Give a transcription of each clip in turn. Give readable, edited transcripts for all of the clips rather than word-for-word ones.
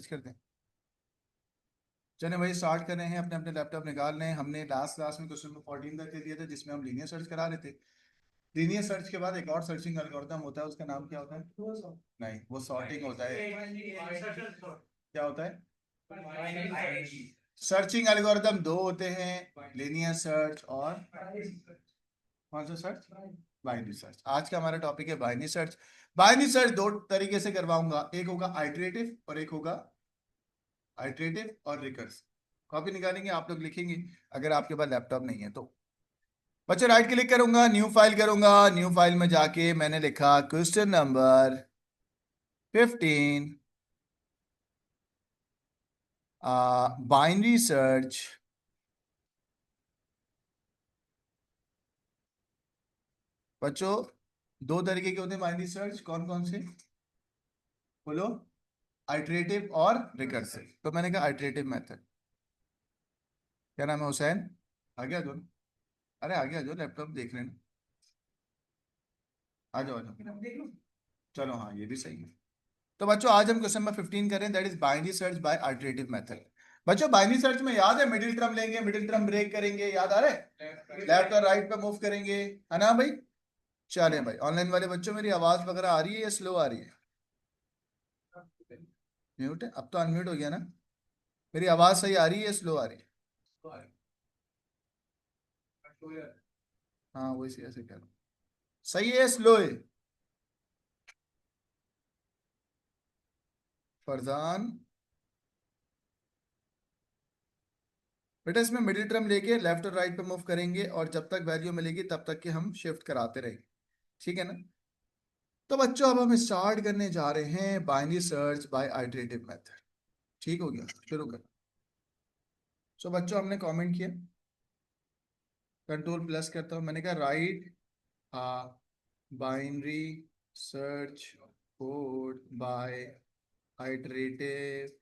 Message कर दें। चले भाई स्टार्ट कर रहे हैं, अपने अपने लैपटॉप निकाल रहे हैं। हमने लास्ट क्लास में क्वेश्चन नंबर 14 तक दे दिया था, जिसमें हम लीनियर सर्च करा रहे थे। लीनियर सर्च के बाद एक और सर्चिंग एल्गोरिथम होता है, उसका नाम क्या होता है? नहीं, वो सॉर्टिंग होता है। क्या होता है? सर्चिंग एल्गोरिथम दो होते हैं, लीनियर सर्च और कौन सा सर्च? Binary search. आज का हमारा टॉपिक है बाइनरी सर्च। बाइनरी सर्च दो तरीके से करवाऊंगा, एक होगा आइटरेटिव और एक होगा आइटरेटिव और रिकर्सिव। कॉपी निकालेंगे, आप लोग लिखेंगे अगर आपके पास लैपटॉप नहीं है तो। बच्चे राइट क्लिक करूंगा, न्यू फाइल करूंगा। न्यू फाइल में जाके मैंने लिखा क्वेश्चन नंबर 15 बाइनरी सर्च। बच्चों दो तरीके के होते हैं बाइनरी सर्च, कौन कौन से बोलो? आइटरेटिव और रिकर्सिव। तो मैंने कहा आइटरेटिव मेथड। क्या नाम है? हुसैन। आ गया जो? अरे आ गया जो, लैपटॉप देख लेना। आ जाओ आ जाओ। चलो हाँ, ये भी सही है। तो बच्चों आज हम क्वेश्चन नंबर 15 करें, that is binary search by iterative method. बच्चों बाइनरी सर्च में याद है, मिडिल टर्म लेंगे, मिडिल टर्म ब्रेक करेंगे, याद आ रहा है? लेफ्ट और राइट पे मूव करेंगे, है ना भाई? चलें भाई, ऑनलाइन वाले बच्चों मेरी आवाज वगैरह आ रही है या स्लो आ रही है? म्यूट है? अब तो अनम्यूट हो गया ना? मेरी आवाज सही आ रही है, स्लो आ रही है? हाँ वही से ऐसे कह रहा हूँ। सही है स्लो है? फरजान बेटा, इसमें मिडिल टर्म लेके लेफ्ट और राइट पे मूव करेंगे और जब तक वैल्यू मिलेगी तब तक के हम शिफ्ट कराते रहेंगे, ठीक है ना? तो बच्चों अब हम स्टार्ट करने जा रहे हैं binary search by iterative method. ठीक हो गया, शुरू कर। सो बच्चों हमने कमेंट किया, कंट्रोल प्लस करता हूँ, मैंने कहा write binary search code by iterative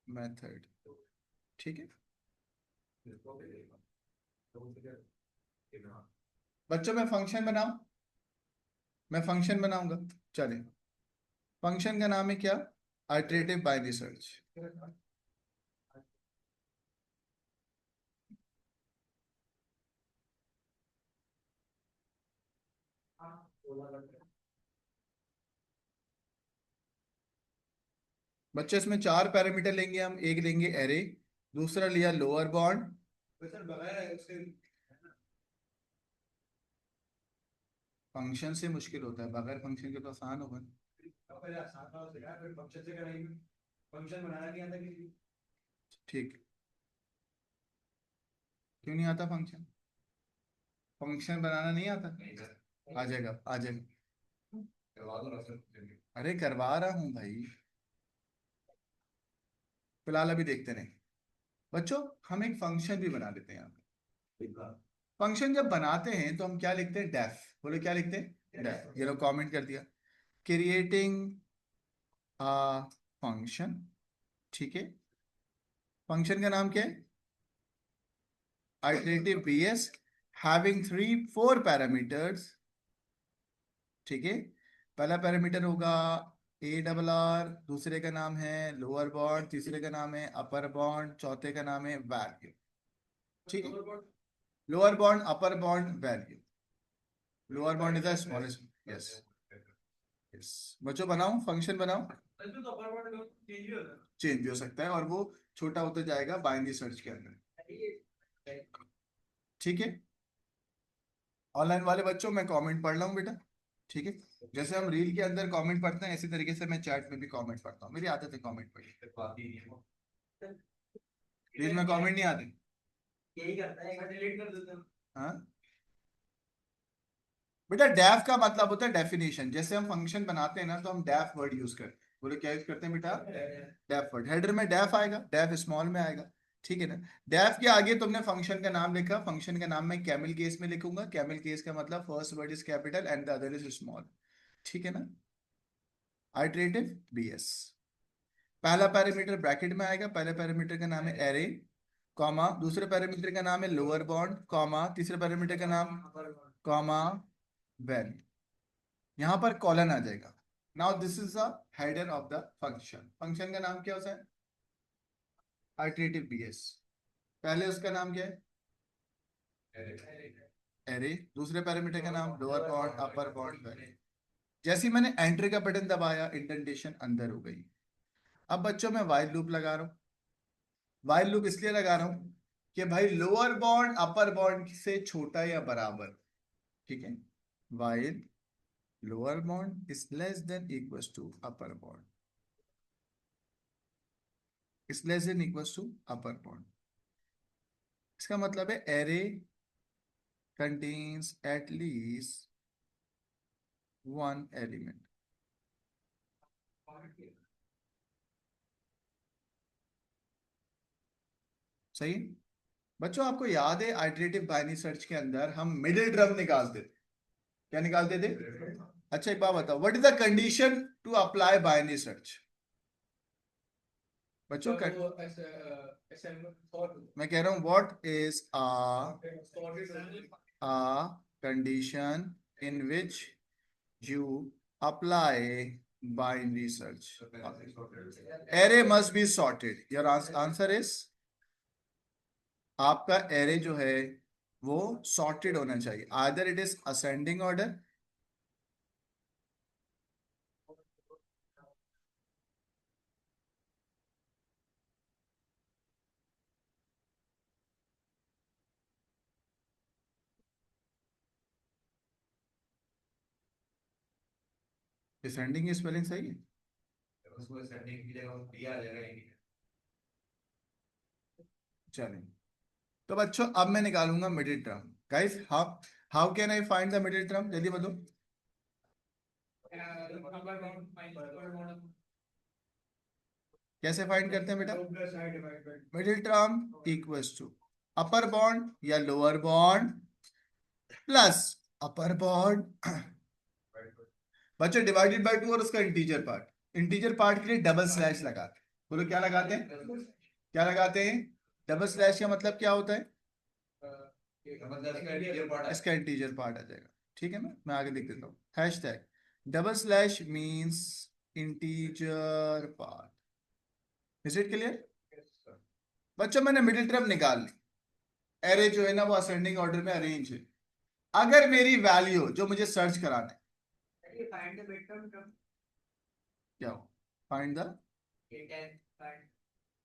method. ठीक है बच्चों, मैं फंक्शन बनाऊं? मैं फंक्शन बनाऊंगा। चले, फंक्शन का नाम है क्या? Iterative binary search. बच्चे इसमें चार पैरामीटर लेंगे हम, एक लेंगे एरे, दूसरा लिया लोअर बाउंड। फंक्शन से मुश्किल होता है, बगैर फंक्शन के तो आसान होगा। ठीक, क्यों नहीं आता फंक्शन? फंक्शन बनाना नहीं आता? आ जाएगा आ जाएगा। अरे करवा रहा हूँ भाई, फिलहाल अभी देखते नहीं। बच्चों हम एक फंक्शन भी बना लेते हैं यहाँ पे। फंक्शन जब बनाते हैं तो हम क्या लिखते हैं? डेफ। बोले क्या लिखते हैं? डेफ। ये लोग कमेंट कर दिया, क्रिएटिंग फंक्शन। ठीक है, फंक्शन का नाम क्या है? Iterative BS having three four parameters. ठीक है, पहला पैरामीटर होगा ए डबल आर, दूसरे का नाम है लोअर बॉन्ड, तीसरे का नाम है अपर बॉन्ड, चौथे का नाम है वैल्यू। ठीक है, lower bond upper bond value. Lower bound is the smallest. Yes yes बच्चों, बनाऊं फंक्शन बनाऊं? चेंज भी हो सकता है और वो छोटा होता जाएगा बाइनरी सर्च के अंदर। ठीक है, ऑनलाइन वाले बच्चों मैं कमेंट पढ़ रहा हूँ बेटा। ठीक है, जैसे हम रील के अंदर कमेंट पढ़ते हैं, इसी तरीके से मैं चैट में भी कमेंट पढ़ता हूँ, मेरी आदत है कमेंट पढ़ी। रील में कमेंट नहीं आते? यही करता है, डिलीट कर देता हूँ। हाँ बेटा, डेफ का मतलब होता है डेफिनेशन। जैसे हम फंक्शन बनाते हैं ना, तो हम डेफ वर्ड यूज करते हैं। बोले क्या यूज करते हैं बेटा? Def word. हेडर में डेफ आएगा, डेफ स्मॉल में आएगा, ठीक है ना? डेफ के आगे तुमने फंक्शन का नाम लिखा, फंक्शन का नाम मैं कैमल केस में लिखूंगा। कैमल केस का मतलब first word is capital and the other is small, ठीक है ना? Iterative BS. पहला पैरामीटर ब्रैकेट में आएगा, पहले पैरामीटर का नाम है एरे, कॉमा, दूसरे पैरामीटर का नाम है लोअर बाउंड, कॉमा, तीसरे पैरामीटर का नाम, कॉमा, वैल्यू। यहां पर कॉलन आ जाएगा। Now this is the header of the function. Function का नाम क्या होता है? Iterative BS. पहले उसका नाम क्या है? एरे। दूसरे पैरामीटर का नाम lower bound, upper bound, value. जैसे ही मैंने एंटर का बटन दबाया, इंडेंटेशन अंदर हो गई। अब बच्चों मैं वाइल लूप लगा रहा हूं। वाइल लूप इसलिए लगा रहा हूं कि भाई लोअर बाउंड अपर बाउंड से छोटा या बराबर, ठीक है। While lower bound is less than equals to upper bound, is less than equals to upper bound. इसका मतलब है array contains at least one element। सही है? बच्चों आपको याद है आइटरेटिव बाइनरी सर्च के अंदर हम मिडिल टर्म निकालते थे। क्या निकालते थे? अच्छा एक बात बताओ, what is the condition to apply binary search? बच्चों मैं कह रहा हूं what is a condition in which you apply binary search? Array must be sorted. Your answer is, आपका एरे जो है वो सॉर्टेड होना चाहिए। Either it is ascending order, descending की स्पेलिंग सही है? चलें, तो बच्चों अब मैं निकालूंगा middle term. Guys how how can I find the middle term? जल्दी बताओ। कैसे फाइंड करते हैं बेटा? Middle term equals to upper bound या lower bound plus upper bound बच्चों डिवाइडेड बाय 2 और उसका इंटीजर पार्ट। इंटीजर पार्ट के लिए डबल स्लैश लगाते हैं। बोलो क्या लगाते हैं? क्या लगाते हैं? डबल स्लैश का मतलब क्या होता है? इसका इंटीजर पार्ट आ जाएगा। ठीक है ना, मैं आगे लिख देता हूँ। Hash tag double slash means integer part. Is it clear? बच्चों मैंने मिडिल टर्म निकाल ली। एरे जो है ना वो असेंडिंग ऑर्डर में अरेंज है। अगर मेरी वैल्यू जो मुझे सर्च कराना है, क्या हो? Find the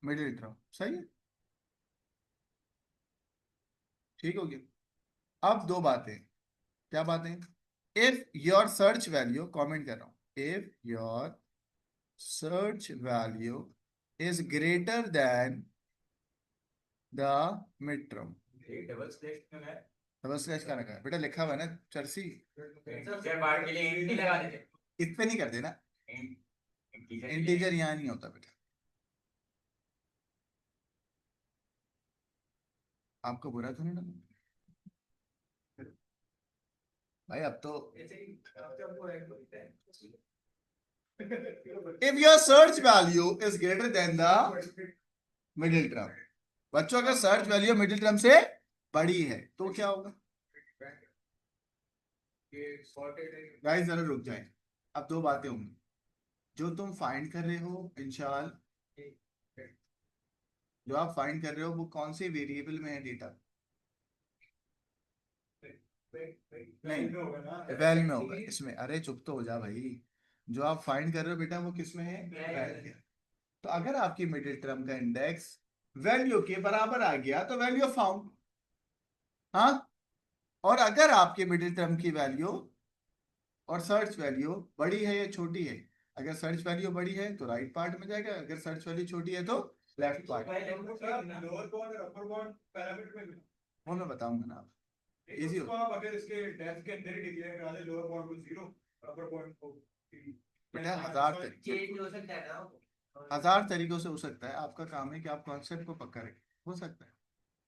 middle term. सही है, ठीक हो गया। अब दो बातें। क्या बातें? If your search value, comment कर रहा हूं, if your search value is greater than the mid term. Double slash का लगा है बेटा, लिखा हुआ है ना चर्सी। इस पे नहीं कर देना, इंटीजर यहाँ नहीं होता बेटा। आपको बुरा तो नहीं लगा भाई? अब तो if your search value is greater than the middle term. बच्चों अगर सर्च वैल्यू मिडिल टर्म से बड़ी है तो क्या होगा? गाइस जरा रुक जाए। अब दो बातें होंगी। जो तुम फाइंड कर रहे हो इंशाल्लाह, जो आप फाइंड कर रहे हो वो कौन से वेरिएबल में है डेटा? नहीं, वैल में होगा इसमें। अरे चुप तो हो जा भाई। जो आप फाइंड कर रहे हो बेटा वो किस में है? वैल में। तो अगर आपकी मिडिल टर्म का इंडेक्स वैल्यू के बराबर आ गया तो वैल्यू फाउंड। हाँ, और अगर आपके मिडिल टर्म की वैल्यू और सर्च वैल्यू बड़ी है या छोटी है, अगर सर्च वैल्यू बड़ी है तो राइट पार्ट में जाएगा, अगर सर्च वैल्यू छोटी है तो लेफ्ट पार्ट। वो मैं बताऊंगा ना, आप इजी हो। आप अगर इसके डेप्थ के अंदर ही डिक्लेयर करा दे लोअर बाउंड को 0 अपर बाउंड को 3, बेटा हजार तरीकों से हो सकता है। आपका काम है कि आप कॉन्सेप्ट को पक्का रखें। हो सकता है,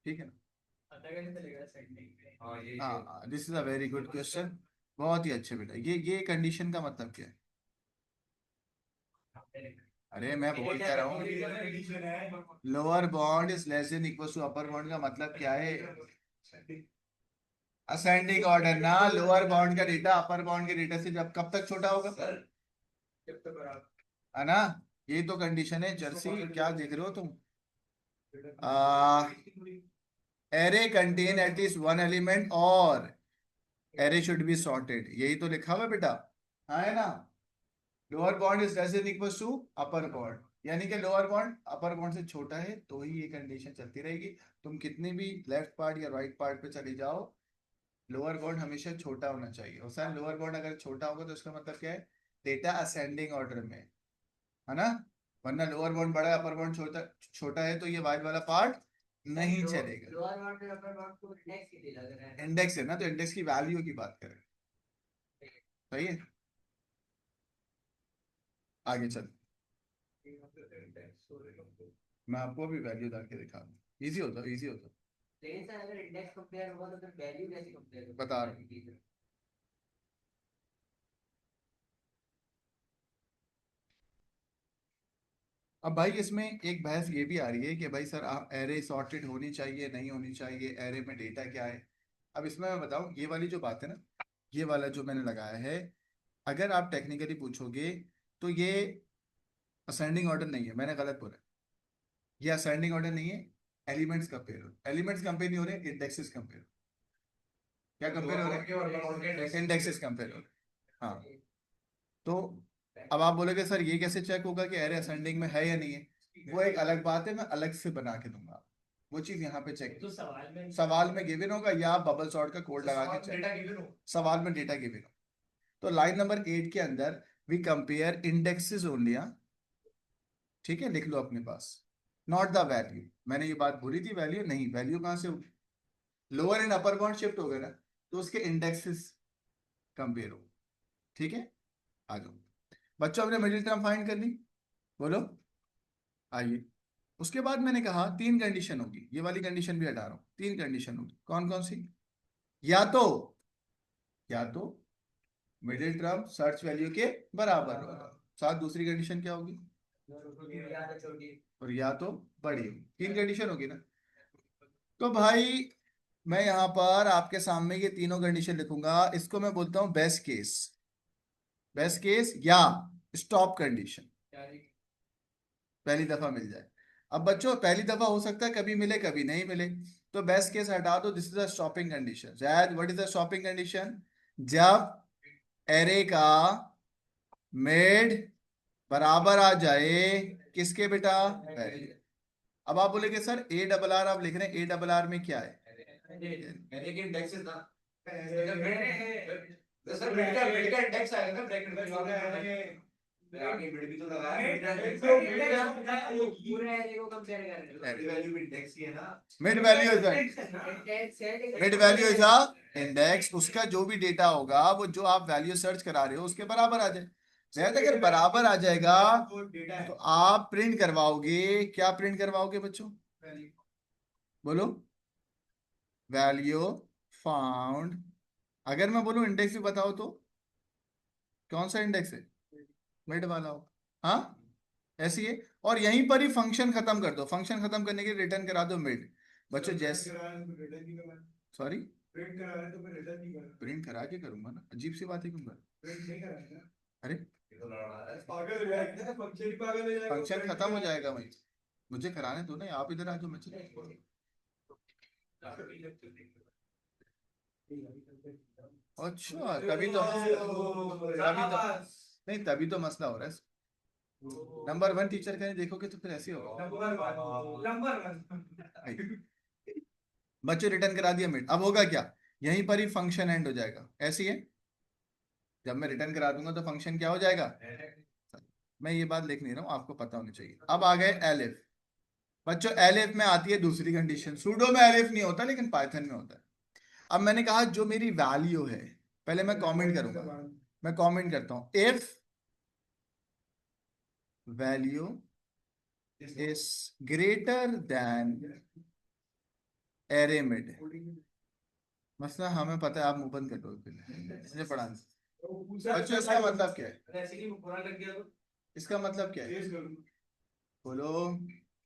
ठीक है ना? हाँ, this is a very good question. बहुत ही अच्छे बेटा। ये कंडीशन का मतलब क्या है? अरे मैं बोल कह रहा हूँ lower bound is less than equal to upper bound का मतलब क्या है? असेंडिंग ऑर्डर ना। लोअर बाउंड का डेटा अपर बाउंड के डेटा से जब कब तक छोटा होगा? है ना। ये तो कंडीशन है जर्सी, क्या देख रहे हो तुम। Array contain at least one element और एरे शुड बी सॉर्टेड, यही तो लिखा हुआ है बेटा, हाँ है ना। Lower bound is less than equal to upper bound, यानी कि लोअर बॉन्ड अपर बॉन्ड से छोटा है तो ही ये कंडीशन चलती रहेगी। तुम कितने भी लेफ्ट पार्ट या राइट पार्ट पे चले जाओ, लोअर बॉन्ड हमेशा छोटा होना चाहिए। और सर लोअर बॉन्ड अगर छोटा होगा तो इसका मतलब क्या है, डेटा असेंडिंग ऑर्डर में, है ना। वरना लोअर बॉन्ड बड़ा है अपर बॉन्ड छोटा छोटा है तो ये वाइड वाला पार्ट नहीं चलेगा। इंडेक्स है ना, तो इंडेक्स की वैल्यू की बात करें, सही है। आगे चल, मैं आपको भी वैल्यू डाल के दिखा दूँ, इजी होता, इजी होता। लेकिन सर अगर इंडेक्स कंपेयर होगा तो फिर वैल्यू कैसे कंपेयर होगा, बता रहा हूँ। अब भाई इसमें एक बहस ये भी आ रही है कि भाई सर आप एरे सॉर्टेड होनी चाहिए नहीं होनी चाहिए, एरे में डेटा क्या है। अब इसमें मैं बताऊं, ये वाली जो बात है ना, ये वाला जो मैंने लगाया है, अगर आप टेक्निकली पूछोगे तो ये असेंडिंग ऑर्डर नहीं है, मैंने गलत बोला। ये असेंडिंग ऑर्डर नहीं है, एलिमेंट्स कंपेयर हो, एलिमेंट्स कंपेयर नहीं हो रहे, इंडेक्सेस कंपेयर। क्या कंपेयर हो रहे हैं, इंडेक्सेस कंपेयर हो रहे। हाँ, तो अब आप बोलोगे सर ये कैसे चेक होगा कि एरे असेंडिंग में है या नहीं है, वो एक अलग बात है, मैं अलग से बना के दूंगा, वो चीज यहाँ पे चेक। तो सवाल में गिवन होगा या आप बबल सॉर्ट का कोड लगा के चेक, सवाल में डेटा गिवन हो। तो लाइन नंबर 8 के अंदर वी कंपेयर इंडेक्सेस ओनली, ठीक है, लिख लो अपने पास, नॉट द वैल्यू। मैंने ये बात बोली थी, वैल्यू नहीं, वैल्यू कहाँ से होगी, lower and upper bound shift हो गए ना, तो उसके इंडेक्सेस कंपेयर हो, ठीक है। आ जाओ बच्चों, अपने मिडिल टर्म फाइंड कर ली, बोलो। आइए, उसके बाद मैंने कहा तीन कंडीशन होगी, ये वाली कंडीशन भी हटा रहा हूं, तीन कंडीशन होगी, कौन कौन सी। या तो या तो मिडिल टर्म सर्च वैल्यू के बराबर होगा, साथ दूसरी कंडीशन क्या होगी, और या तो बड़ी होगी, तीन कंडीशन होगी ना। तो भाई मैं यहाँ पर आपके सामने ये तीनों कंडीशन लिखूंगा, इसको मैं बोलता हूँ बेस्ट केस, बेस्ट केस या स्टॉप कंडीशन, पहली दफा मिल जाए। अब बच्चों पहली दफा हो सकता है कभी मिले कभी नहीं मिले, तो बेस्ट केस हटा दो, this is the stopping condition. Zaid what is the stopping condition, जब एरे का मिड बराबर आ जाए किसके बेटा, वैल्यू। अब आप बोलेगे सर ए डबल आर आप लिख रहे हैं, ए डबल आर में क्या है, मैंने के इंडेक्स है ना, तो सर मिड का इंडेक्स आएगा ना ब्रैकेट में, आगे मिड भी तो लगा है, पूरे एरे को कंपेयर कर रहे हो, वैल्यू भी इंडेक्स ही है ना, mid value is mid value is a index, उसका जो भी डेटा होगा वो जो आप वैल्यू सर्च करा रहे हो उसके बराबर आ जाए। शायद अगर बराबर आ जाएगा तो आप प्रिंट करवाओगे, क्या प्रिंट करवाओगे बच्चों, बोलो, वैल्यू फाउंड। अगर मैं बोलूं इंडेक्स भी बताओ तो कौन सा इंडेक्स है, मिड वाला हो, हाँ ऐसी है। और यहीं पर ही फंक्शन खत्म कर दो, फंक्शन खत्म करने के लिए रिटर्न करा दो मिड। बच्चों जैसे, सॉरी, प्रिंट करा के करूंगा ना, अजीब सी बात है क्यों कर, अरे फंक्शन खत्म हो जाएगा भाई, मुझे कराने दो ना, आप इधर आ जाओ, मैं चले। अच्छा तभी तो नहीं, तभी तो मसला हो रहा है। नंबर वन टीचर का नहीं देखोगे तो फिर ऐसे होगा। बच्चों रिटर्न करा दिया मिड, अब होगा क्या, यहीं पर ही फंक्शन एंड हो जाएगा, ऐसी है। जब मैं रिटर्न करा दूंगा तो फंक्शन क्या हो जाएगा, मैं ये बात लिख नहीं रहा हूँ, आपको पता होनी चाहिए। अब आ गए एलिफ, बच्चों एलिफ में आती है दूसरी कंडीशन, सूडो में एलिफ नहीं होता लेकिन पाइथन में होता है। अब मैंने कहा जो मेरी वैल्यू है, पहले मैं कमेंट करूंगा, मैं कमेंट करता हूं, if value is greater than array mid, मसला हमें पता है, आप मुंह बंद कर दो इसने पढ़ा। बच्चों इसका मतलब क्या है, इसका मतलब क्या है, बोलो,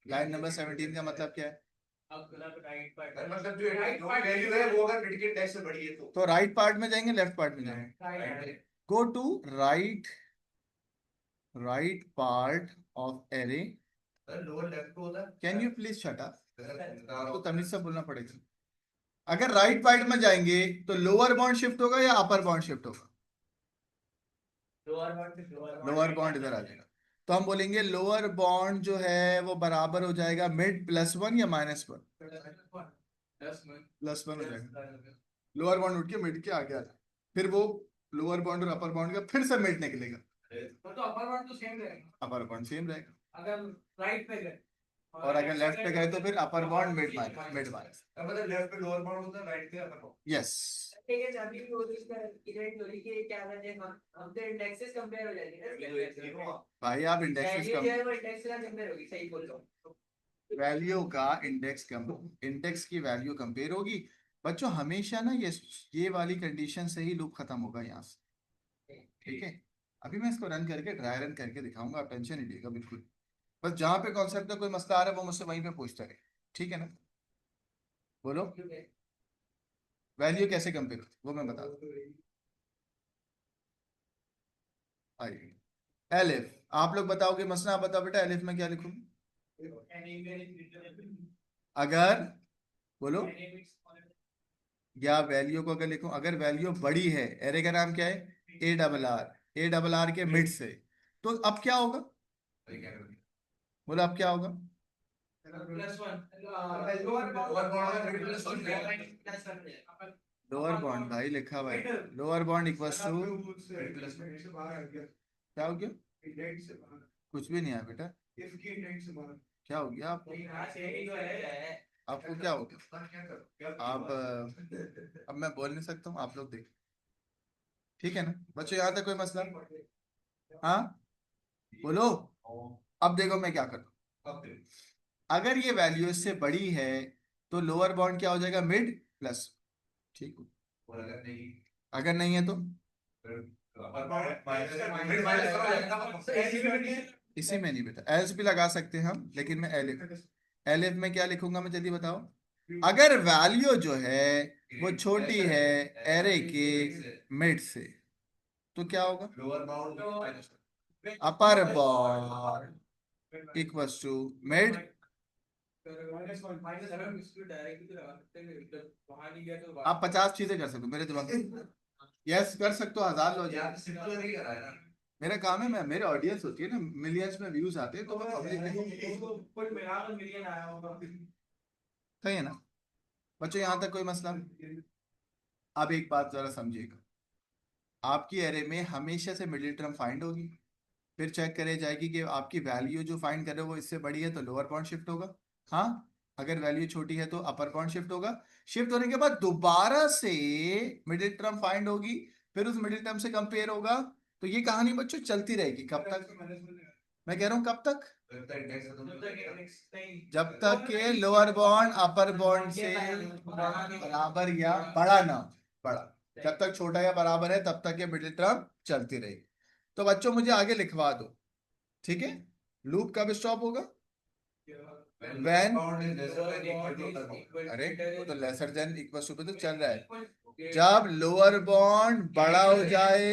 लाइन नंबर 17 का मतलब क्या है, मतलब जो वैल्यू है वो अगर मिड के इंडेक्स से बड़ी है तो राइट पार्ट में जाएंगे लेफ्ट पार्ट में जाएंगे, go to right right part of array, lower left को होता है। Can you please shut up, तो तो तमीज से बोलना पड़ेगा। अगर राइट पार्ट में जाएंगे तो लोअर बॉन्ड शिफ्ट होगा या अपर बॉन्ड शिफ्ट होगा? लोअर बॉन्ड इधर आ जाएगा, तो हम बोलेंगे लोअर बॉन्ड जो है वो बराबर हो जाएगा मिड +1 या -1? +1 हो जाएगा। लोअर बॉन्ड उठ के मिड के आगे आ जाए, फिर वो लोअर बॉन्ड और अपर बॉन्ड का फिर से मिड निकलेगा, तो अपर बॉन्ड तो सेम रहेगा अपर बॉन्ड सेम रहेगा। अगर राइट पे गए, और अगर लेफ्ट पे गए तो फिर अपर बॉन्ड मिड माइनस। मतलब लेफ्ट पे लोअर बॉन्ड होता है, राइट पे अपर बॉन्ड। यस। ठीक है, जब भी वो इसका इवेंट हो रही है क्या कहते हैं, हम तो इंडेक्सेस कंपेयर हो जाएंगे ना, भाई आप इंडेक्सेस वैल्यू कम, जो है वो इंडेक्स से कंपेयर होगी, सही बोल रहा हूँ। वैल्यू का इंडेक्स कम, इंडेक्स की वैल्यू कंपेयर होगी। बच्चों हमेशा ना ये वाली कंडीशन से ही लूप खत्म होगा यहाँ से, ठीक है। अभी मैं इसको रन करके ड्राई रन करके दिखाऊंगा, आप टेंशन नहीं लीजिएगा बिल्कुल। बस जहाँ पे कॉन्सेप्ट का कोई मसला आ रहा है वो मुझसे वहीं पे पूछता रहे, ठीक है ना। बोलो वैल्यू कैसे कंपेयर होती है वो मैं बता दूं। आइए एलिफ, आप लोग बताओगे मसला, आप बताओ बेटा एलिफ में क्या लिखूं? अगर बोलो या वैल्यू को अगर लिखूं, अगर वैल्यू बड़ी है, एरे का नाम क्या है? ए डबल आर के मिड से, तो अब क्या होगा? बोलो अब क्या होगा? लोअर बॉन्ड भाई लिखा हुआ है, लोअर बॉन्ड इक्वल्स टू क्या हो गया? कुछ भी नहीं है बेटा, क्या हो गया आपको? आपको क्या हो गया? आप अब मैं बोल नहीं सकता हूँ, आप लोग देख, ठीक है ना बच्चों, यहाँ तक कोई मसला? हाँ बोलो। अब देखो मैं क्या करता हूँ, अगर ये वैल्यू इससे बड़ी है तो लोअर बाउंड क्या हो जाएगा? मिड प्लस, ठीक है। अगर नहीं है तो इसी में नहीं बेटा, एल्स भी लगा सकते हैं हम, लेकिन मैं एलिफ में क्या लिखूंगा मैं जल्दी बताओ। अगर वैल्यू जो है वो छोटी है एरे के मिड से, तो क्या होगा? Upper bound equals to mid. आप 50 चीजें कर सकते हो मेरे दिमाग में, यस कर सकते हो, 1000 लो जाए। मेरा काम है, मैं मेरे ऑडियंस होती है ना, मिलियंस में व्यूज आते हैं तो मैं पब्लिक सही है ना बच्चों, यहाँ तक कोई मसला? अब एक बात जरा समझिएगा, आपकी एरे में हमेशा से मिडिल टर्म फाइंड होगी, फिर चेक करे जाएगी कि आपकी वैल्यू जो फाइंड कर रहे हो वो इससे बड़ी है तो लोअर बाउंड शिफ्ट होगा, हाँ। अगर वैल्यू छोटी है तो अपर बाउंड शिफ्ट होगा। शिफ्ट होने के बाद दोबारा से मिडिल टर्म फाइंड होगी, फिर उस मिडिल टर्म से कंपेयर होगा। तो ये कहानी बच्चों चलती रहेगी कब तक? मैं कह रहा हूं कब तक? जब तक के लोअर बॉन्ड अपर बॉन्ड से बराबर या बड़ा ना हो। बड़ा, जब तक छोटा या बराबर है तब तक ये मिडिल टर्म चलती रहेगी। तो बच्चों मुझे आगे लिखवा दो, ठीक है। लूप कब स्टॉप होगा? व्हेन, अरे वो तो लेसर देन इक्वल टू पे तो चल रहा है, जब लोअर बॉन्ड बड़ा हो जाए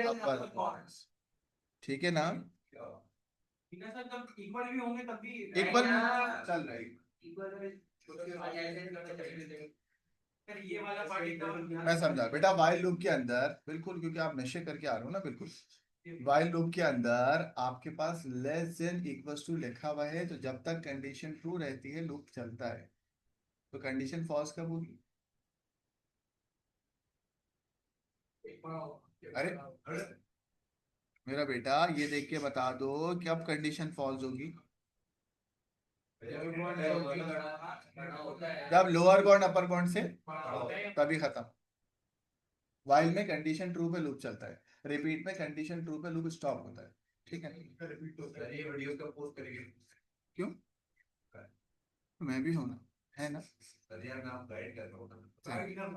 अपर बॉन्ड, ठीक है ना। इक्वल भी होंगे तब भी इक्वल चल रहा है, ये वाला पार्ट मैं समझा बेटा। वाइल लूप के अंदर बिल्कुल, क्योंकि आप नशे करके आ रहे हो ना, बिल्कुल वाइल लूप के अंदर आपके पास लेस देन इक्वल्स टू लिखा हुआ है, तो जब तक कंडीशन ट्रू रहती है लूप चलता है। तो कंडीशन फॉल्स कब होगी? अरे मेरा बेटा ये देख के बता दो कि अब कंडीशन फॉल्स होगी जब लोअर बॉन्ड अपर बॉन्ड से, तभी खत्म। वाइल में कंडीशन ट्रू पे लूप चलता है, रिपीट में कंडीशन ट्रू पे लूप स्टॉप होता है, ठीक है। क्यों? मैं भी हूं ना, है ना।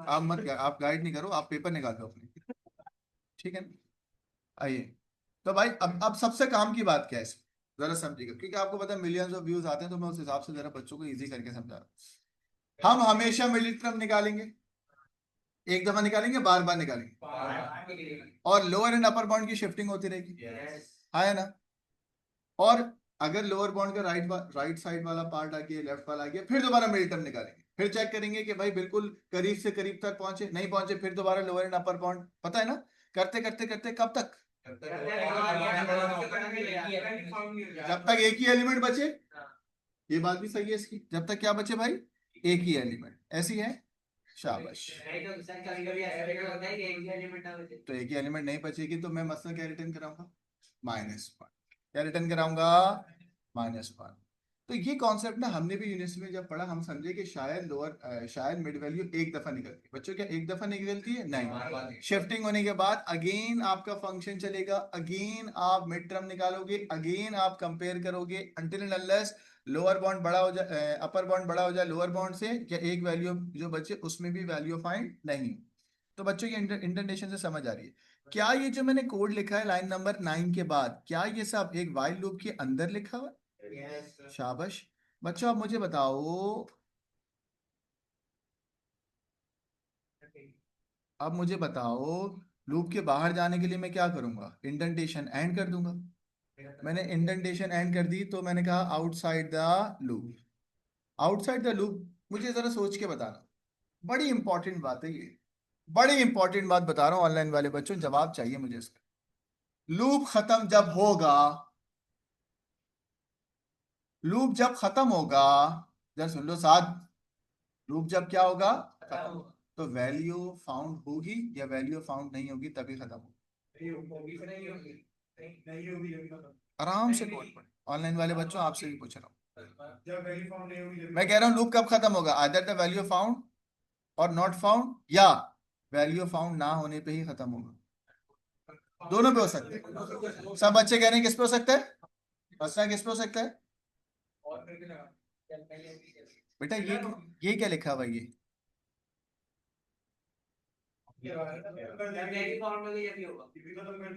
आप मत आप गाइड नहीं करो, आप पेपर निकाल दो अपने, ठीक है ना। आइए, तो भाई अब सबसे काम की बात क्या है इसमें, जरा समझिएगा, क्योंकि आपको पता है मिलियंस ऑफ व्यूज आते हैं, तो मैं उस हिसाब से जरा बच्चों को इजी करके समझा रहा हूं। हम हमेशा मिडिल टर्म निकालेंगे, एक दफा निकालेंगे, बार बार निकालेंगे, और लोअर एंड अपर बाउंड की शिफ्टिंग होती रहेगी। आया ना। और अगर लोअर बाउंड का राइट साइड वाला पार्ट आ गया, लेफ्ट वाला आ गया, फिर दोबारा मिड टर्म निकालेंगे, फिर चेक करेंगे कि भाई बिल्कुल करीब से करीब तक पहुंचे, नहीं पहुंचे, फिर दोबारा लोअर एंड अपर बाउंड। पता है ना, करते करते करते कब तक, जब तक एक ही एलिमेंट बचे। ये बात भी सही है इसकी, जब तक क्या बचे भाई, एक ही एलिमेंट। ऐसी है, शाबाश। तो एक ही एलिमेंट नहीं बचेगी तो मैं मसला क्या रिटर्न कराऊंगा, -1। क्या रिटर्न कराऊंगा, -1। तो ये कॉन्सेप्ट ना हमने भी यूनिवर्सिटी में जब पढ़ा, हम समझे कि शायद मिड वैल्यू एक दफा निकलती है। बच्चों क्या एक दफा निकलती है, नहीं, शिफ्टिंग होने के बाद अगेन आपका फंक्शन चलेगा, अगेन आप मिड टर्म निकालोगे, अगेन आप कंपेयर करोगे, until and unless lower bound बड़ा हो जाए, अपर बाउंड बड़ा हो जाए लोअर बाउंड से, या एक वैल्यू जो बचे उसमें भी वैल्यू फाइंड नहीं। तो बच्चों ये इंडेंटेशन से समझ आ रही है। क्या ये जो मैंने कोड लिखा है लाइन नंबर 9 के बाद, क्या ये सब एक वाइल लूप के अंदर लिखा हुआ है? शाबाश। बच्चों आप मुझे बताओ, अब मुझे बताओ, लूप के बाहर जाने के लिए मैं क्या करूंगा, इंडेंटेशन एंड कर दूंगा। मैंने इंडेंटेशन एंड कर दी तो मैंने कहा outside the loop. Outside the loop, मुझे जरा सोच के बताना, बड़ी इंपॉर्टेंट बात है ये, बड़ी इंपॉर्टेंट बात बता रहा हूँ ऑनलाइन वाले बच्चों, जवाब चाहिए मुझे इसका। लूप खत्म जब होगा, लूप जब खत्म होगा, जरा सुन लो साथ, लूप जब क्या होगा, खत्म। तो वैल्यू फाउंड होगी या वैल्यू फाउंड नहीं होगी तभी खत्म होगी। आराम से कोड पढ़े, ऑनलाइन वाले बच्चों आपसे भी पूछ रहा हूँ। मैं कह रहा हूँ लूप कब खत्म होगा, आइदर द वैल्यू फाउंड और नॉट फाउंड, या वैल्यू फाउंड ना होने पे ही खत्म होगा। दोनों पे हो सकते हैं। सब बच्चे कह रहे हैं किस पे हो सकता है, फंसना किस पे हो सकता है बेटा, ये क्या लिखा हुआ है ये, जब वैल्यू फाउंड होगी जब भी होगा।